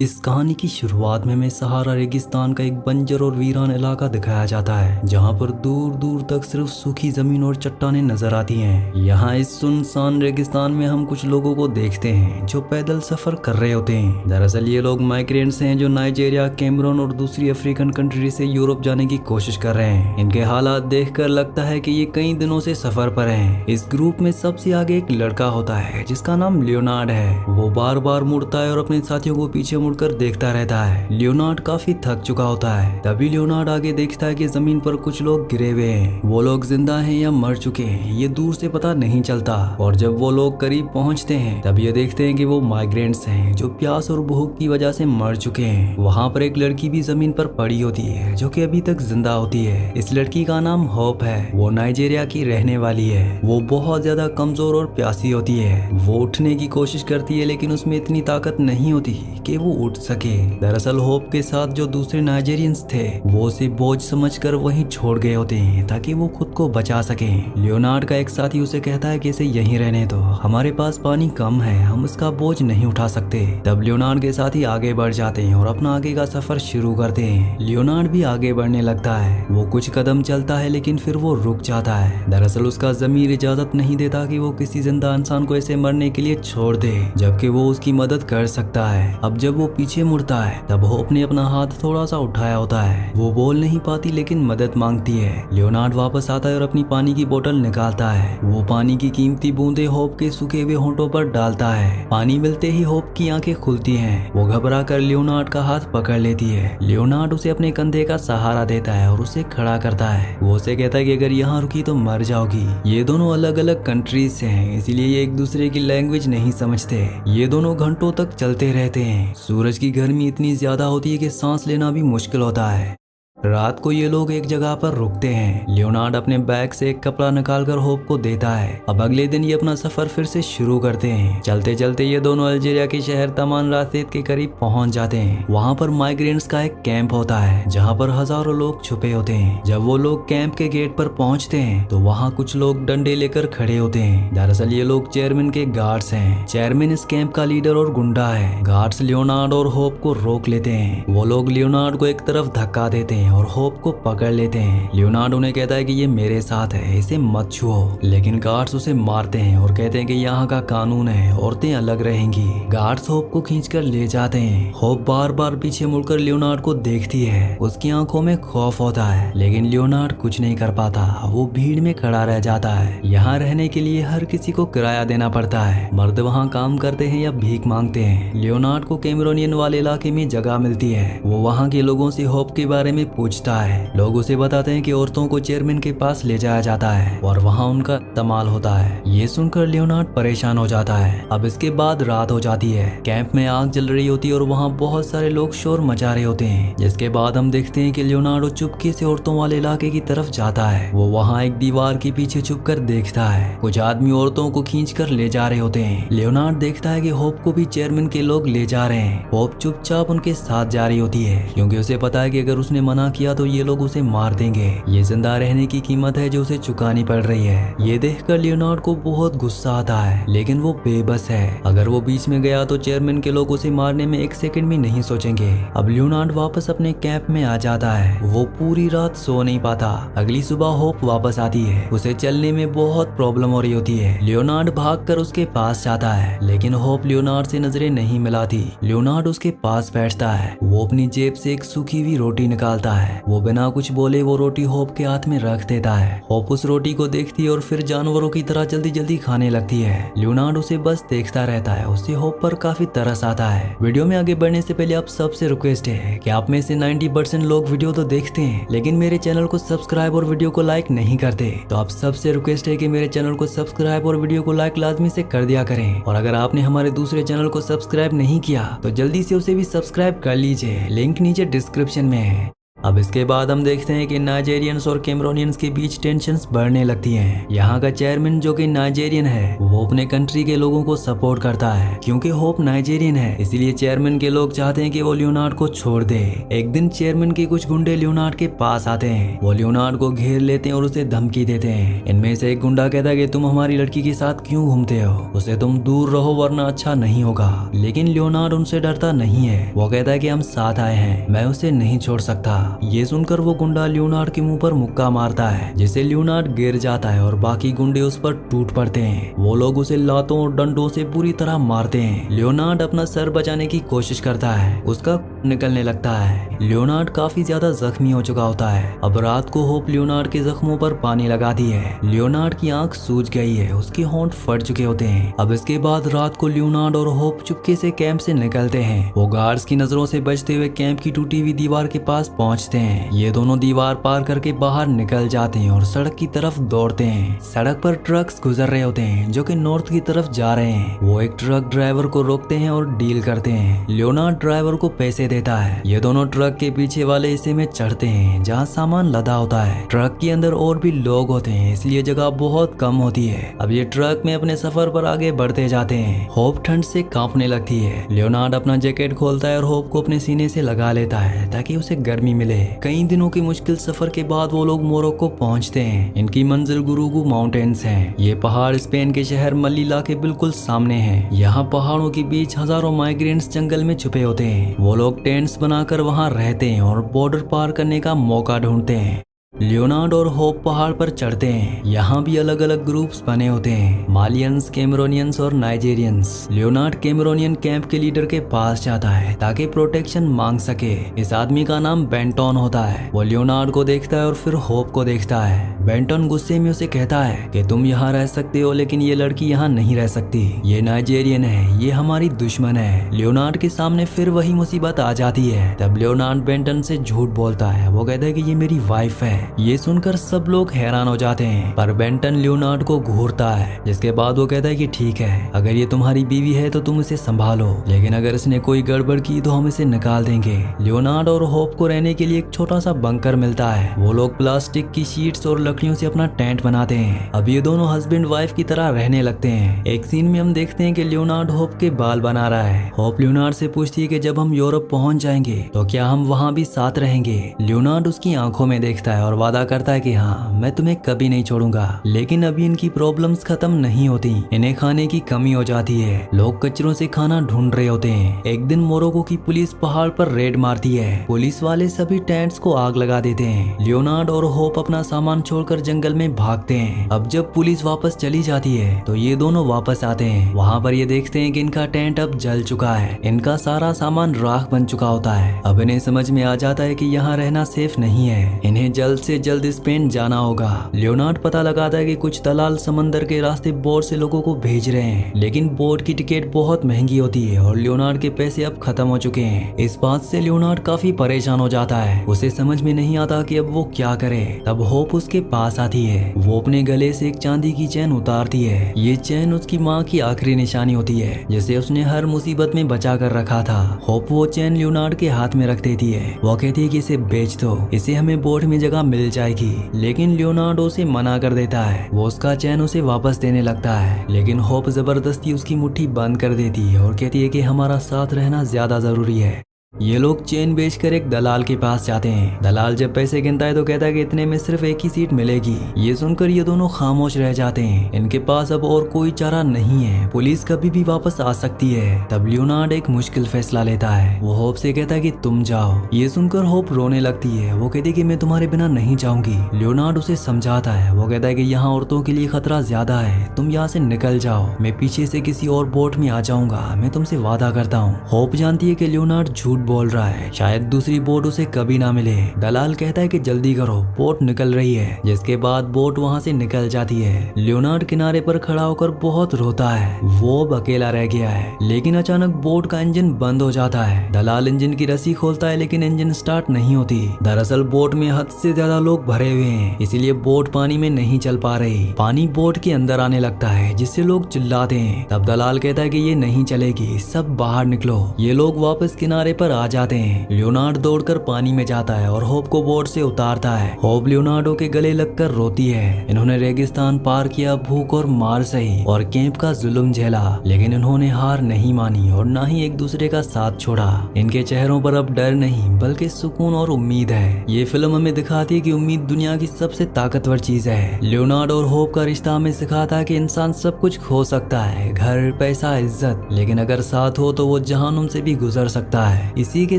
इस कहानी की शुरुआत में हमें सहारा रेगिस्तान का एक बंजर और वीरान इलाका दिखाया जाता है, जहां पर दूर दूर तक सिर्फ सूखी जमीन और चट्टानें नजर आती हैं। यहाँ इस सुनसान रेगिस्तान में हम कुछ लोगों को देखते हैं जो पैदल सफर कर रहे होते हैं। दरअसल ये लोग माइग्रेंट्स हैं जो नाइजीरिया, कैमरून और दूसरी अफ्रीकन कंट्री से यूरोप जाने की कोशिश कर रहे हैं। इनके हालात देखकर लगता है कि ये कई दिनों से सफर पर हैं। इस ग्रुप में सबसे आगे एक लड़का होता है जिसका नाम लियोनार्ड है। वो बार बार मुड़ता है और अपने साथियों को पीछे मुड़कर देखता रहता है। लियोनार्ड काफी थक चुका होता है। तभी लियोनार्ड आगे देखता है कि जमीन पर कुछ लोग गिरे हुए हैं। वो लोग जिंदा हैं या मर चुके हैं ये दूर से पता नहीं चलता। और जब वो लोग करीब पहुंचते हैं तब ये देखते हैं कि वो माइग्रेंट्स हैं जो प्यास और भूख की वजह से मर चुके हैं। वहाँ पर एक लड़की भी जमीन पर पड़ी होती है जो कि अभी तक जिंदा होती है। इस लड़की का नाम होप है। वो नाइजीरिया की रहने वाली है। वो बहुत ज्यादा कमजोर और प्यासी होती है। वो उठने की कोशिश करती है लेकिन उसमें इतनी ताकत नहीं होती कि वो उठ सके। दरअसल होप के साथ जो दूसरे नाइजीरियंस थे वो उसे बोझ समझकर वहीं छोड़ गए होते हैं ताकि वो खुद को बचा सके। लियोनार्ड का एक साथी उसे कहता है कि इसे यहीं रहने दो, हमारे पास पानी कम है, हम इसका बोझ नहीं उठा सकते। तब लियोनार्ड के साथी आगे बढ़ जाते हैं और अपना आगे का सफर शुरू करते हैं। लियोनार्ड भी आगे बढ़ने लगता है। वो कुछ कदम चलता है लेकिन फिर वो रुक जाता है। दरअसल उसका ज़मीर इजाजत नहीं देता कि वो किसी जिंदा इंसान को ऐसे मरने के लिए छोड़ दे जबकि वो उसकी मदद कर सकता है। अब जब वो पीछे मुड़ता है तब होप ने अपना हाथ थोड़ा सा उठाया होता है। वो बोल नहीं पाती लेकिन मदद मांगती है। लियोनार्ड वापस आता है और अपनी पानी की बोतल निकालता है। वो पानी की कीमती बूंदे होप के सूखे हुए होंठों पर डालता है। पानी मिलते ही होप की आंखें खुलती हैं। वो घबरा कर लियोनार्ड का हाथ पकड़ लेती है। लियोनार्ड उसे अपने कंधे का सहारा देता है और उसे खड़ा करता है। वो उसे कहता है कि अगर यहाँ रुकी तो मर जाओगी। ये दोनों अलग अलग कंट्रीज से हैं इसलिए ये एक दूसरे की लैंग्वेज नहीं समझते। ये दोनों घंटों तक चलते रहते हैं। सूरज की गर्मी इतनी ज्यादा होती है कि सांस लेना भी मुश्किल होता है। रात को ये लोग एक जगह पर रुकते हैं। लियोनार्ड अपने बैग से एक कपड़ा निकालकर होप को देता है। अब अगले दिन ये अपना सफर फिर से शुरू करते हैं। चलते चलते ये दोनों अल्जीरिया के शहर तमान रासेत के करीब पहुंच जाते हैं। वहां पर माइग्रेंट्स का एक कैंप होता है जहां पर हजारों लोग छुपे होते हैं। जब वो लोग कैंप के गेट पर पहुंचते हैं तो वहाँ कुछ लोग डंडे लेकर खड़े होते हैं। दरअसल ये लोग चेयरमैन के गार्ड्स हैं। चेयरमैन इस कैंप का लीडर और गुंडा है। गार्ड्स लियोनार्ड और होप को रोक लेते हैं। वो लोग लियोनार्ड को एक तरफ धक्का देते हैं और होप को पकड़ लेते हैं। लियोनार्ड उन्हें कहता है कि ये मेरे साथ है, इसे मत छुओ। लेकिन गार्ड्स उसे मारते हैं और कहते हैं कि यहाँ का कानून है, औरतें अलग रहेंगी। गार्ड्स होप को खींचकर ले जाते हैं। होप बार बार पीछे मुड़कर लियोनार्ड को देखती है। उसकी आंखों में खौफ होता है लेकिन लियोनार्ड कुछ नहीं कर पाता। वो भीड़ में खड़ा रह जाता है। यहाँ रहने के लिए हर किसी को किराया देना पड़ता है। मर्द वहाँ काम करते हैं या भीख मांगते हैं। लियोनार्ड को कैमरोनियन वाले इलाके में जगह मिलती है। वो वहाँ के लोगों से होप के बारे में पूछता है। लोग उसे बताते हैं कि औरतों को चेयरमैन के पास ले जाया जाता है और वहाँ उनका इस्तेमाल होता है। ये सुनकर लियोनार्ड परेशान हो जाता है। अब इसके बाद रात हो जाती है। कैंप में आग जल रही होती है और वहाँ बहुत सारे लोग शोर मचा रहे होते हैं। जिसके बाद हम देखते हैं कि लियोनार्डो चुपके से औरतों वाले इलाके की तरफ जाता है। वो वहाँ एक दीवार के पीछे छुप कर देखता है। कुछ आदमी औरतों को खींच कर ले जा रहे होते हैं। लियोनार्ड देखता है कि होप को भी चेयरमैन के लोग ले जा रहे हैं। होप चुपचाप उनके साथ जा रही होती है क्योंकि उसे पता है कि अगर उसने मना किया तो ये लोग उसे मार देंगे। ये जिंदा रहने की कीमत है जो उसे चुकानी पड़ रही है। ये देखकर लियोनार्ड को बहुत गुस्सा आता है लेकिन वो बेबस है। अगर वो बीच में गया तो चेयरमैन के लोग उसे मारने में एक सेकंड भी नहीं सोचेंगे। अब लियोनार्ड वापस अपने कैंप में आ जाता है। वो पूरी रात सो नहीं पाता। अगली सुबह होप वापस आती है। उसे चलने में बहुत प्रॉब्लम हो रही होती है। लियोनार्ड भागकर उसके पास जाता है लेकिन होप लियोनार्ड से नजरें नहीं मिलाती। लियोनार्ड उसके पास बैठता है। वो अपनी जेब से एक सूखी हुई रोटी निकालता है। वो बिना कुछ बोले वो रोटी होप के हाथ में रख देता है। होप उस रोटी को देखती है और फिर जानवरों की तरह जल्दी जल्दी खाने लगती है। लियोनार्ड उसे बस देखता रहता है। उससे होप पर काफी तरस आता है। वीडियो में आगे बढ़ने से पहले आप सबसे रिक्वेस्ट है कि आप में से 90% लोग वीडियो तो देखते हैं लेकिन मेरे चैनल को सब्सक्राइब और वीडियो को लाइक नहीं करते। तो आप सबसे रिक्वेस्ट है कि मेरे चैनल को सब्सक्राइब और वीडियो को लाइक लाजमी से कर दिया करें। और अगर आपने हमारे दूसरे चैनल को सब्सक्राइब नहीं किया तो जल्दी से उसे भी सब्सक्राइब कर लीजिए। लिंक नीचे डिस्क्रिप्शन में है। अब इसके बाद हम देखते हैं कि नाइजेरियंस और कैमरूनियंस के बीच टेंशंस बढ़ने लगती हैं। यहाँ का चेयरमैन जो कि नाइजेरियन है वो अपने कंट्री के लोगों को सपोर्ट करता है। क्योंकि होप नाइजेरियन है इसलिए चेयरमैन के लोग चाहते हैं कि वो लियोनार्ड को छोड़ दे। एक दिन चेयरमैन के कुछ गुंडे लियोनार्ड के पास आते हैं। वो लियोनार्ड को घेर लेते हैं और उसे धमकी देते हैं। इनमें से एक गुंडा कहता है कि तुम हमारी लड़की के साथ क्यों घूमते हो, उसे तुम दूर रहो वरना अच्छा नहीं होगा। लेकिन लियोनार्ड उनसे डरता नहीं है। वो कहता है कि हम साथ आए हैं, मैं उसे नहीं छोड़ सकता। ये सुनकर वो गुंडा लियोनार्ड के मुंह पर मुक्का मारता है जिससे लियोनार्ड गिर जाता है और बाकी गुंडे उस पर टूट पड़ते हैं। वो लोग उसे लातों और डंडों से पूरी तरह मारते हैं। लियोनार्ड अपना सर बचाने की कोशिश करता है, उसका निकलने लगता है। लियोनार्ड काफी ज्यादा जख्मी हो चुका होता है। अब रात को होप लियोनार्ड के जख्मों पर पानी लगाती है। लियोनार्ड की आंख सूज गई है, उसके होंठ फट चुके होते हैं। अब इसके बाद रात को लियोनार्ड और होप चुपके से कैंप से निकलते हैं। वो गार्ड्स की नजरों से बचते हुए कैंप की टूटी हुई दीवार के पास पहुंचते हैं। ये दोनों दीवार पार करके बाहर निकल जाते हैं और सड़क की तरफ दौड़ते हैं। सड़क पर ट्रक्स गुजर रहे होते हैं जो कि नॉर्थ की तरफ जा रहे हैं। वो एक ट्रक ड्राइवर को रोकते हैं और डील करते हैं। लियोनार्ड ड्राइवर को पैसे देता है। ये दोनों ट्रक के पीछे वाले हिस्से में चढ़ते हैं जहाँ सामान लदा होता है। ट्रक के अंदर और भी लोग होते हैं इसलिए जगह बहुत कम होती है। अब ये ट्रक में अपने सफर पर आगे बढ़ते जाते हैं। होप ठंड से कांपने लगती है। लियोनार्ड अपना जैकेट खोलता है और होप को अपने सीने से लगा लेता है ताकि उसे गर्मी मिले। कई दिनों के मुश्किल सफर के बाद वो लोग मोरक्को पहुंचते हैं। इनकी मंजिल गुरुगु माउंटेन्स हैं। ये पहाड़ स्पेन के शहर मलीला के बिल्कुल सामने हैं। यहाँ पहाड़ों के बीच हजारों माइग्रेंट्स जंगल में छुपे होते हैं। वो लोग टेंट्स बनाकर वहाँ रहते हैं और बॉर्डर पार करने का मौका ढूंढते हैं। लियोनार्ड और होप पहाड़ पर चढ़ते हैं। यहाँ भी अलग अलग ग्रुप्स बने होते हैं, मालियंस, कैमरूनियंस और नाइजेरियंस। लियोनार्ड कैमरूनियन कैंप के लीडर के पास जाता है ताकि प्रोटेक्शन मांग सके। इस आदमी का नाम बेंटन होता है। वो लियोनार्ड को देखता है और फिर होप को देखता है। बेंटन गुस्से में उसे कहता है कि तुम यहाँ रह सकते हो लेकिन ये लड़की यहाँ नहीं रह सकती। ये नाइजेरियन है, ये हमारी दुश्मन है। लियोनार्ड के सामने फिर वही मुसीबत आ जाती है। तब लियोनार्ड बेंटन से झूठ बोलता है। वो कहता है कि ये मेरी वाइफ है। ये सुनकर सब लोग हैरान हो जाते हैं पर बेंटन लियोनार्ड को घूरता है। जिसके बाद वो कहता है कि ठीक है, अगर ये तुम्हारी बीवी है तो तुम इसे संभालो, लेकिन अगर इसने कोई गड़बड़ की तो हम इसे निकाल देंगे। लियोनार्ड और होप को रहने के लिए एक छोटा सा बंकर मिलता है। वो लोग प्लास्टिक की शीट्स और लकड़ियों से अपना टेंट बनाते हैं। अब ये दोनों हस्बैंड वाइफ की तरह रहने लगते हैं। एक सीन में हम देखते हैं कि लियोनार्ड होप के बाल बना रहा है। होप लियोनार्ड से पूछती है कि जब हम यूरोप पहुंच जाएंगे तो क्या हम वहाँ भी साथ रहेंगे। लियोनार्ड उसकी आंखों में देखता है और वादा करता है कि हाँ, मैं तुम्हें कभी नहीं छोड़ूंगा। लेकिन अभी इनकी प्रॉब्लम्स खत्म नहीं होती। इन्हें खाने की कमी हो जाती है। लोग कचरों से खाना ढूंढ रहे होते हैं। एक दिन मोरक्को की पुलिस पहाड़ पर रेड मारती है। पुलिस वाले सभी टेंट्स को आग लगा देते हैं। लियोनार्ड और होप अपना सामान छोड़कर जंगल में भागते हैं। अब जब पुलिस वापस चली जाती है तो ये दोनों वापस आते हैं। वहाँ पर ये देखते हैं कि इनका टेंट अब जल चुका है। इनका सारा सामान राख बन चुका होता है। अब इन्हें समझ में आ जाता है कि यहाँ रहना सेफ नहीं है। इन्हें जल्द से जल्द स्पेन जाना होगा। लियोनार्ड पता लगाता है कि कुछ दलाल समंदर के रास्ते बोट से लोगों को भेज रहे हैं, लेकिन बोट की टिकट बहुत महंगी होती है और लियोनार्ड के पैसे अब खत्म हो चुके हैं। इस बात से लियोनार्ड काफी परेशान हो जाता है। उसे समझ में नहीं आता कि अब वो क्या करे। तब होप उसके पास आती है। वो अपने गले से एक चांदी की चैन उतारती है। ये चैन उसकी माँ की आखिरी निशानी होती है जिसे उसने हर मुसीबत में बचा कर रखा था। होप वो चैन लियोनार्ड के हाथ में रख देती है। वो कहती है कि इसे बेच दो, इसे हमें बोट में जगह मिल जाएगी। लेकिन लियोनार्डो उसे मना कर देता है। वो उसका चैन उसे वापस देने लगता है, लेकिन होप जबरदस्ती उसकी मुट्ठी बंद कर देती है और कहती है कि हमारा साथ रहना ज्यादा जरूरी है। ये लोग चेन बेचकर एक दलाल के पास जाते हैं। दलाल जब पैसे गिनता है तो कहता है कि इतने में सिर्फ एक ही सीट मिलेगी। ये सुनकर ये दोनों खामोश रह जाते हैं। इनके पास अब और कोई चारा नहीं है। पुलिस कभी भी वापस आ सकती है। तब लियोनार्ड एक मुश्किल फैसला लेता है। वो होप से कहता है कि तुम जाओ। ये सुनकर होप रोने लगती है। वो कहती है कि मैं तुम्हारे बिना नहीं जाऊंगी। लियोनार्ड उसे समझाता है। वो कहता है कि यहाँ औरतों के लिए खतरा ज्यादा है, तुम यहाँ से निकल जाओ। मैं पीछे से किसी और बोट में आ जाऊंगा, मैं तुमसे वादा करता हूँ। होप जानती है कि लियोनार्ड झूठ बोल रहा है, शायद दूसरी बोट उसे कभी ना मिले। दलाल कहता है कि जल्दी करो, बोट निकल रही है। जिसके बाद बोट वहाँ से निकल जाती है। लियोनार्ड किनारे पर खड़ा होकर बहुत रोता है। वो अब अकेला रह गया है। लेकिन अचानक बोट का इंजन बंद हो जाता है। दलाल इंजन की रस्सी खोलता है लेकिन इंजन स्टार्ट नहीं होती। दरअसल बोट में हद से ज्यादा लोग भरे हुए हैं, इसीलिए बोट पानी में नहीं चल पा रही। पानी बोट के अंदर आने लगता है जिससे लोग चिल्लाते हैं। तब दलाल कहता है कि ये नहीं चलेगी, सब बाहर निकलो। ये लोग वापस किनारे पर आ जाते हैं। लियोनार्ड दौड़कर पानी में जाता है और होप को बोट से उतारता है। होप लियोनार्डो के गले लगकर रोती है। इन्होंने रेगिस्तान पार किया, भूख और मार सही और कैंप का जुल्म झेला, लेकिन इन्होंने हार नहीं मानी और ना ही एक दूसरे का साथ छोड़ा। इनके चेहरों पर अब डर नहीं बल्कि सुकून और उम्मीद है। ये फिल्म हमें दिखाती है कि उम्मीद दुनिया की सबसे ताकतवर चीज है। लियोनार्डो और होप का रिश्ता हमें सिखाता है कि इंसान सब कुछ खो सकता है, घर, पैसा, इज्जत, लेकिन अगर साथ हो तो वो जहानुम से भी गुजर सकता है। इसी के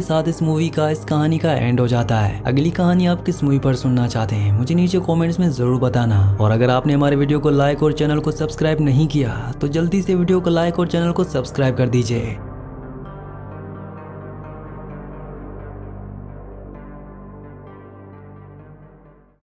साथ इस मूवी का, इस कहानी का एंड हो जाता है। अगली कहानी आप किस मूवी पर सुनना चाहते हैं मुझे नीचे कमेंट्स में जरूर बताना। और अगर आपने हमारे वीडियो को लाइक और चैनल को सब्सक्राइब नहीं किया तो जल्दी से वीडियो को लाइक और चैनल को सब्सक्राइब कर दीजिए।